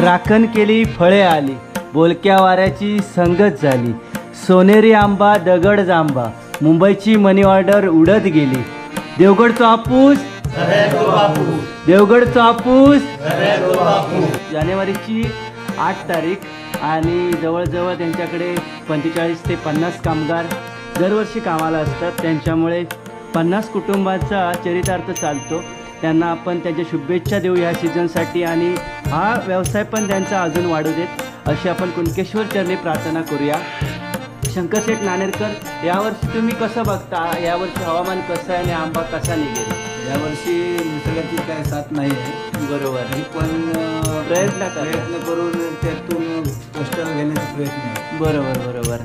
राखण केली फळे आली, बोलक्या वाऱ्याची संगत झाली, सोनेरी आंबा दगड जांबा, मुंबईची मनी ऑर्डर उडत गेली, देवगडचा हापूस देवगडचा हापूस. जानेवारीची 8 तारीख आणि जवळजवळ त्यांच्याकडे 45 ते 50 कामगार दरवर्षी कामाला असतात. त्यांच्यामुळे 50 कुटुंबांचा चरितार्थ चालतो. त्यांना आपण त्यांच्या शुभेच्छा देऊ ह्या सीझनसाठी आणि हा व्यवसाय पण त्यांचा अजून वाढू देत अशी आपण कुणकेश्वर चरणी प्रार्थना करूया. शंकरशेठ नाणेरकर, यावर्षी तुम्ही कसं बघता? यावर्षी हवामान कसं आहे आणि आंबा कसा निघेल? यावर्षी निसर्गाची काय साथ नाही आहे. बरोबर, तरी पण प्रयत्न करून त्यातून कष्ट घेण्याचा प्रयत्न आहे. बरोबर बरोबर.